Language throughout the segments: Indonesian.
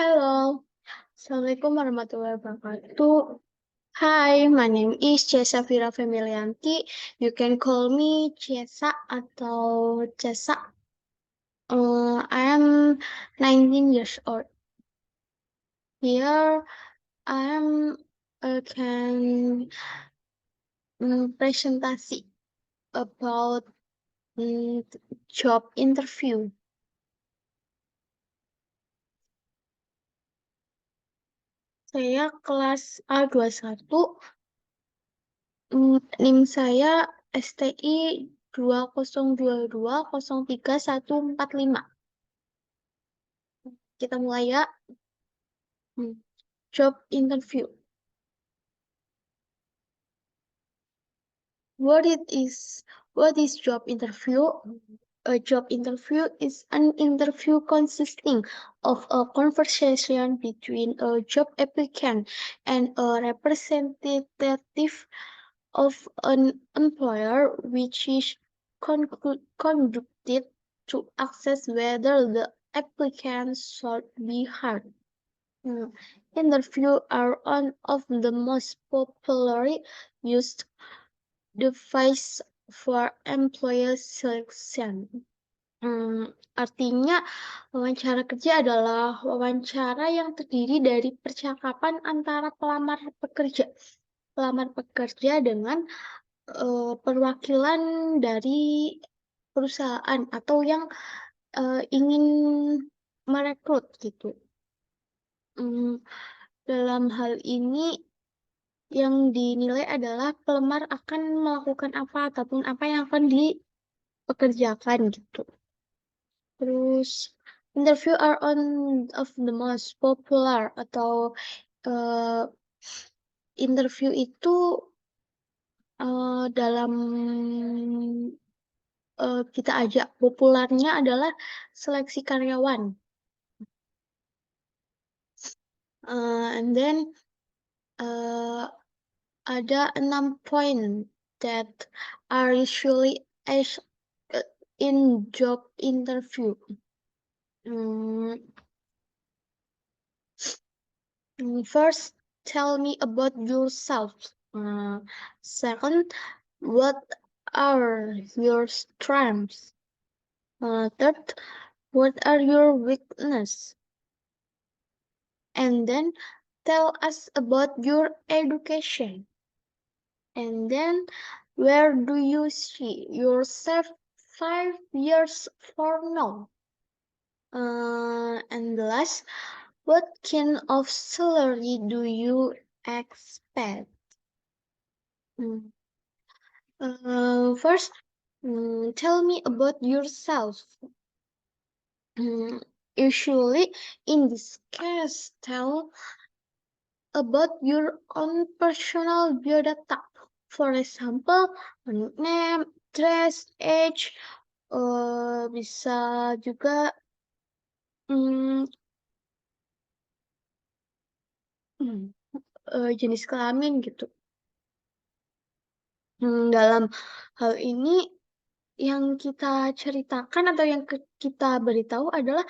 Halo, Assalamualaikum warahmatullahi wabarakatuh. Hi, my name is Cesa Vira Femilianti. You can call me Cesa atau Cesa. I am 19 years old. Here, I am can presentasi about mm, job interview. Saya kelas A21. NIM saya STI 2022031145. Kita mulai ya. Job interview. What is job interview? A job interview is an interview consisting of a conversation between a job applicant and a representative of an employer, which is conducted to assess whether the applicant should be hired. Interviews are one of the most popularly used device for employer selection. Artinya, wawancara kerja adalah wawancara yang terdiri dari percakapan antara pelamar pekerja dengan perwakilan dari perusahaan atau yang ingin merekrut gitu. Dalam hal ini yang dinilai adalah pelamar akan melakukan apa ataupun apa yang akan dipekerjakan gitu. Terus interview are one of the most popular atau interview itu dalam kita ajak populernya adalah seleksi karyawan. And then ada 6 poin that are usually asked in job interview. First, tell me about yourself. Second, what are your strengths? Third, what are your weaknesses? And then tell us about your education. And then where do you see yourself 5 years from now? And the last, what kind of salary do you expect? First, tell me about yourself. Usually, in this case, tell about your own personal biodata. For example, name, dress, age, bisa juga jenis kelamin gitu. Dalam hal ini yang kita ceritakan atau yang kita beritahu adalah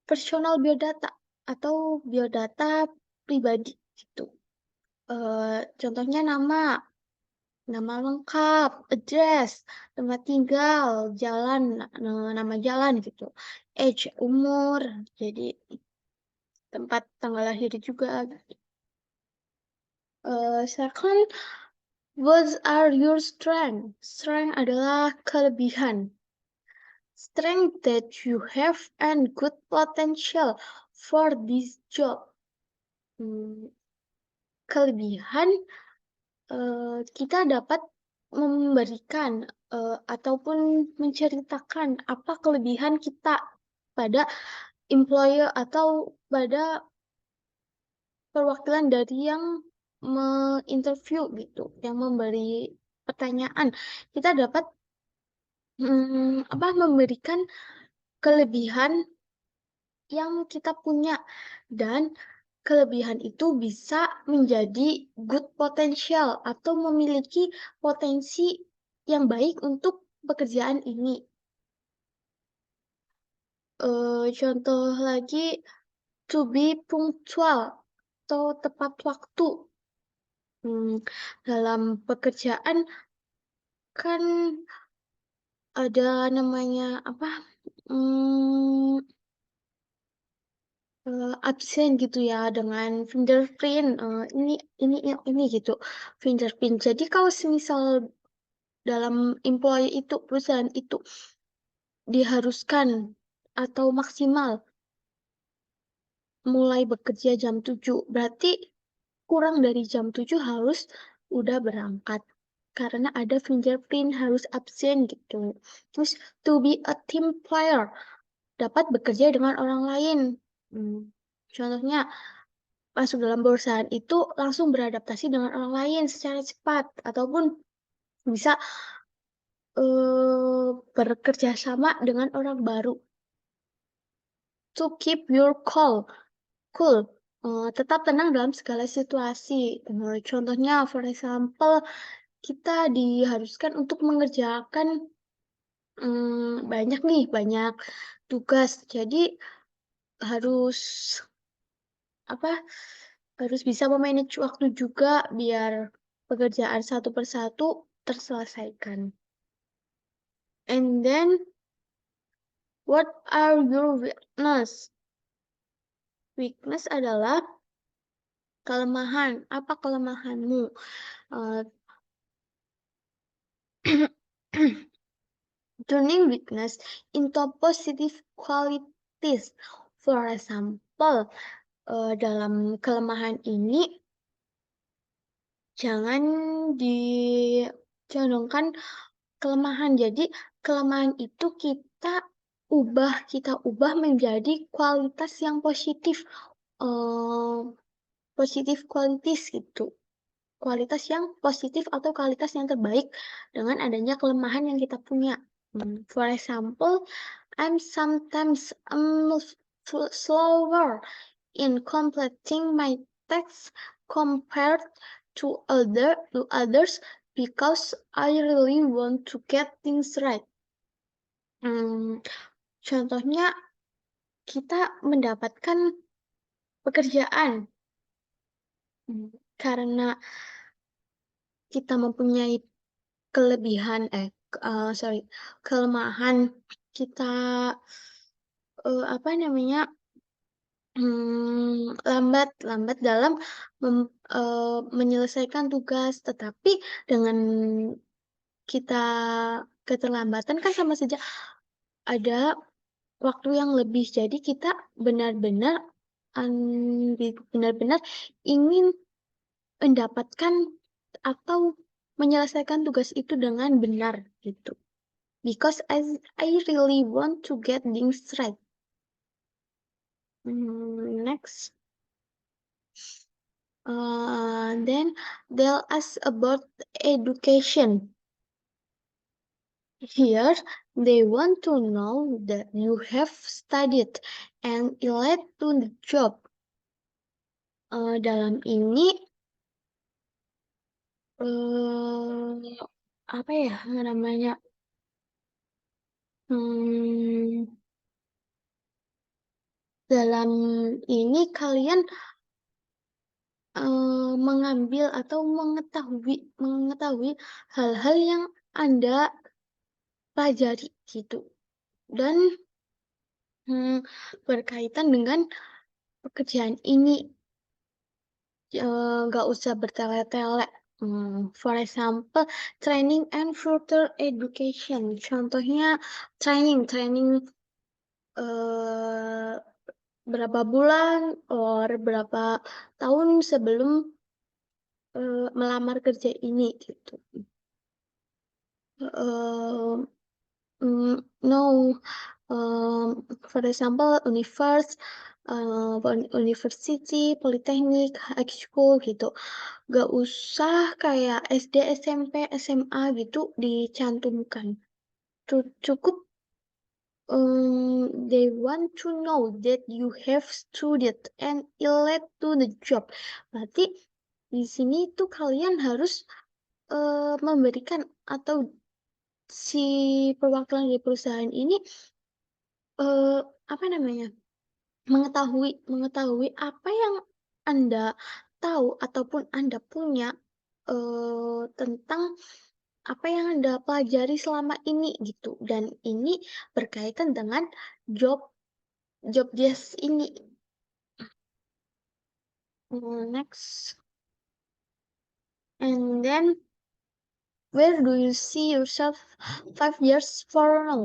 personal biodata atau biodata pribadi gitu. Contohnya nama lengkap, address, tempat tinggal, jalan, nama jalan gitu. Age, umur, jadi tempat tanggal lahir juga. Second, what are your strength? Strength adalah kelebihan. Strength that you have and good potential for this job. Kelebihan kita dapat memberikan ataupun menceritakan apa kelebihan kita pada employer atau pada perwakilan dari yang menginterview gitu, yang memberi pertanyaan. Kita dapat memberikan kelebihan yang kita punya dan kelebihan itu bisa menjadi good potential atau memiliki potensi yang baik untuk pekerjaan ini. Contoh lagi, to be punctual atau tepat waktu. Dalam pekerjaan kan ada namanya apa? Hmm, absen gitu ya dengan fingerprint. Ini gitu fingerprint. Jadi kalau semisal dalam employee itu perusahaan itu diharuskan atau maksimal mulai bekerja jam 7, berarti kurang dari jam 7 harus udah berangkat. Karena ada fingerprint harus absen gitu. Terus to be a team player, dapat bekerja dengan orang lain. Hmm, Contohnya masuk dalam perusahaan itu langsung beradaptasi dengan orang lain secara cepat ataupun bisa bekerja sama dengan orang baru. To keep your cool, tetap tenang dalam segala situasi. Contohnya, for example, kita diharuskan untuk mengerjakan banyak tugas. Jadi harus apa? Harus bisa memanage waktu juga biar pekerjaan satu persatu terselesaikan. And then, what are your weakness? Weakness adalah kelemahan. Apa kelemahanmu? Uh, Turning weakness into positive qualities. For example, dalam kelemahan ini jangan dicondongkan kelemahan. Jadi kelemahan itu kita ubah menjadi kualitas yang positif. eh Positif kualitas gitu. Kualitas yang positif atau kualitas yang terbaik dengan adanya kelemahan yang kita punya. For example, I'm sometimes slower in completing my text compared to others because I really want to get things right. Contohnya kita mendapatkan pekerjaan karena kita mempunyai kelebihan kelemahan kita apa namanya lambat dalam menyelesaikan tugas, tetapi dengan kita keterlambatan kan sama saja ada waktu yang lebih, jadi kita benar-benar benar-benar ingin mendapatkan atau menyelesaikan tugas itu dengan benar gitu. Because I really want to get things right. Next. Then they'll ask about education. Here, they want to know that you have studied and led to the job. Dalam ini, apa ya namanya? Dalam ini kalian mengambil atau mengetahui hal-hal yang Anda pelajari gitu dan berkaitan dengan pekerjaan ini, nggak usah bertele-tele. For example, training and further education. Contohnya training berapa bulan or berapa tahun sebelum melamar kerja ini gitu. No, for example, university, polytechnic, high school gitu. Gak usah kayak SD, SMP, SMA gitu dicantumkan. Cukup they want to know that you have studied and led to the job. Berarti di sini tuh kalian harus memberikan atau si perwakilan dari perusahaan ini eh, apa namanya? Mengetahui apa yang Anda tahu ataupun Anda punya tentang apa yang Anda pelajari selama ini gitu. Dan ini berkaitan dengan job job desk ini. Next. And then where do you see yourself 5 years from now?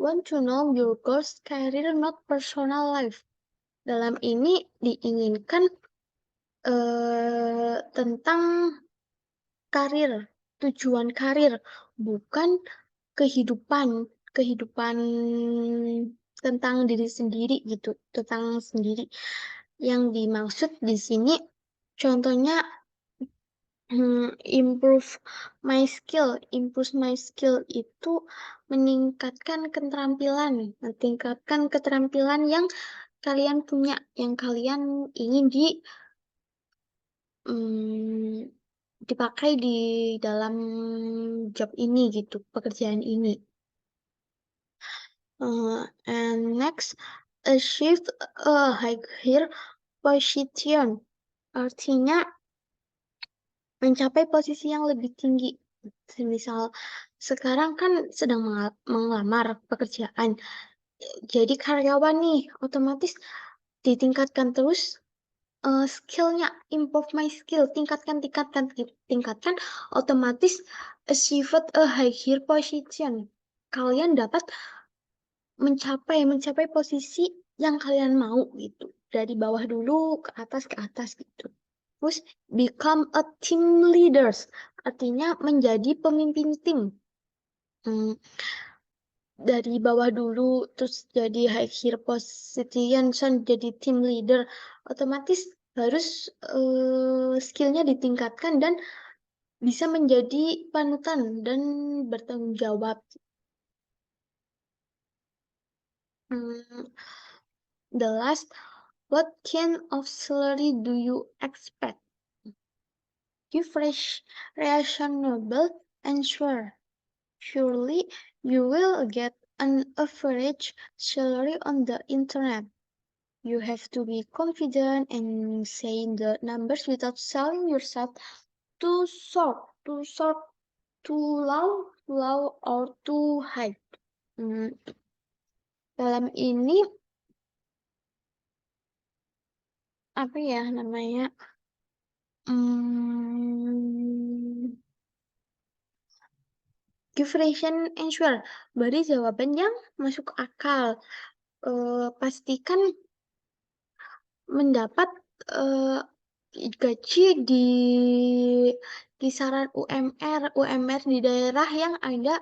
Want to know your goals, career, not personal life. Dalam ini diinginkan tentang karir, tujuan karir, bukan kehidupan, kehidupan tentang diri sendiri gitu, tentang sendiri. Yang dimaksud di sini, contohnya improve improve my skill itu meningkatkan keterampilan yang kalian punya, yang kalian ingin dipakai di dalam job ini gitu, pekerjaan ini. And next, achieve a higher position. Artinya mencapai posisi yang lebih tinggi. Misal sekarang kan sedang mengelamar pekerjaan. Jadi karyawan nih, otomatis ditingkatkan terus skillnya, improve my skill, tingkatkan, otomatis achieve a higher position. Kalian dapat mencapai posisi yang kalian mau gitu. Dari bawah dulu ke atas gitu. Terus become a team leaders, artinya menjadi pemimpin tim. Hmm, dari bawah dulu terus jadi higher position, jadi team leader, otomatis harus skillnya ditingkatkan dan bisa menjadi panutan dan bertanggung jawab. Hmm, the last, what kind of salary do you expect? Give reasonable answer. Surely you will get an average salary on the internet. You have to be confident in saying the numbers without selling yourself too short, too low, or too high. Hmm, dalam ini apa ya namanya? Hmm, give reason answer. Beri jawaban yang masuk akal. Pastikan mendapat gaji di kisaran UMR di daerah yang ada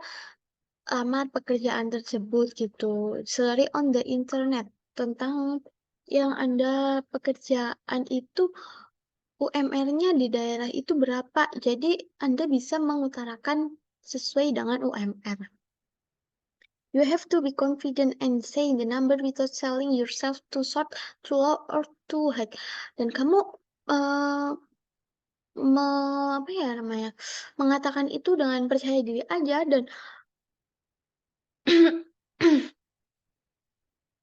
lamar pekerjaan tersebut gitu. Search on the internet tentang yang Anda pekerjaan itu UMR-nya di daerah itu berapa. Jadi Anda bisa mengutarakan sesuai dengan UMR. You have to be confident and saying the number without selling yourself too short, too low, or too high. Dan kamu uh, apa ya namanya, mengatakan itu dengan percaya diri aja dan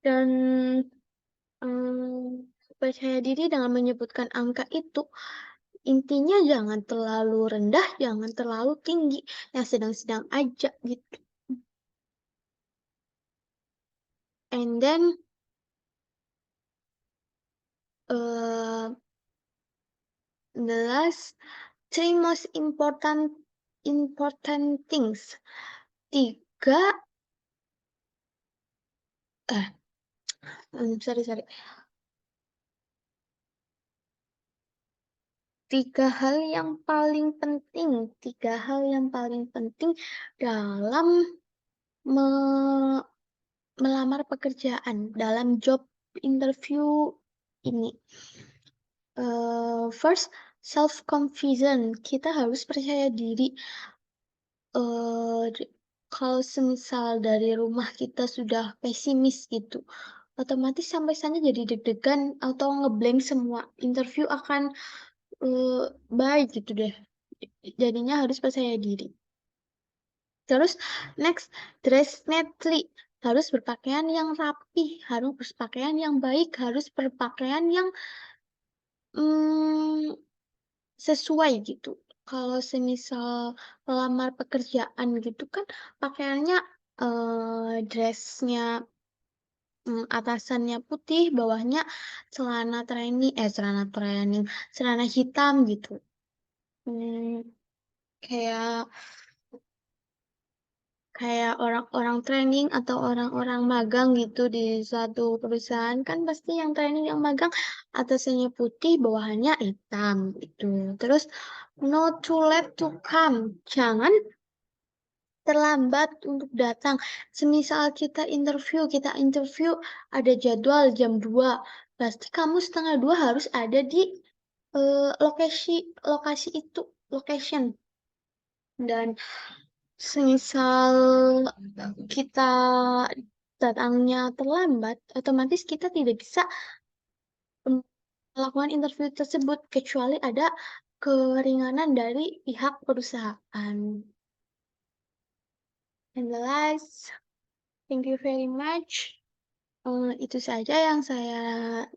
dan percaya diri dengan menyebutkan angka itu. Intinya jangan terlalu rendah, jangan terlalu tinggi, yang sedang-sedang aja gitu. And then uh, the last three most important things. Tiga sorry. Tiga hal yang paling penting dalam melamar pekerjaan, dalam job interview ini. First, self confidence. Kita harus percaya diri. Kalau semisal dari rumah kita sudah pesimis gitu, otomatis sampai sana jadi deg-degan atau ngeblank semua. Interview akan baik gitu deh. Jadinya harus percaya diri. Terus next, dress neatly. harus berpakaian yang rapi, harus berpakaian yang baik, harus berpakaian yang mmm, sesuai gitu. Kalau semisal melamar pekerjaan gitu kan pakaiannya, dress-nya, atasannya putih, bawahnya celana training, celana hitam gitu. Mmm, kayak kayak orang-orang training atau orang-orang magang gitu di suatu perusahaan, kan pasti yang training, yang magang atasannya putih, bawahannya hitam gitu. Terus no too late to come, jangan terlambat untuk datang. Semisal kita interview ada jadwal jam 2, pasti kamu 1:30 harus ada di, lokasi lokasi itu, location. Dan semisal kita datangnya terlambat, otomatis kita tidak bisa, mmm, melakukan interview tersebut, kecuali ada keringanan dari pihak perusahaan. And the last, thank you very much. Itu saja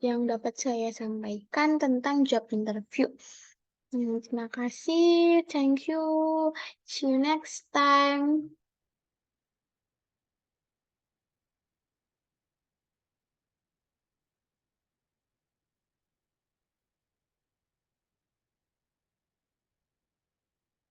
yang dapat saya sampaikan tentang job interview. Terima kasih, thank you, see you next time.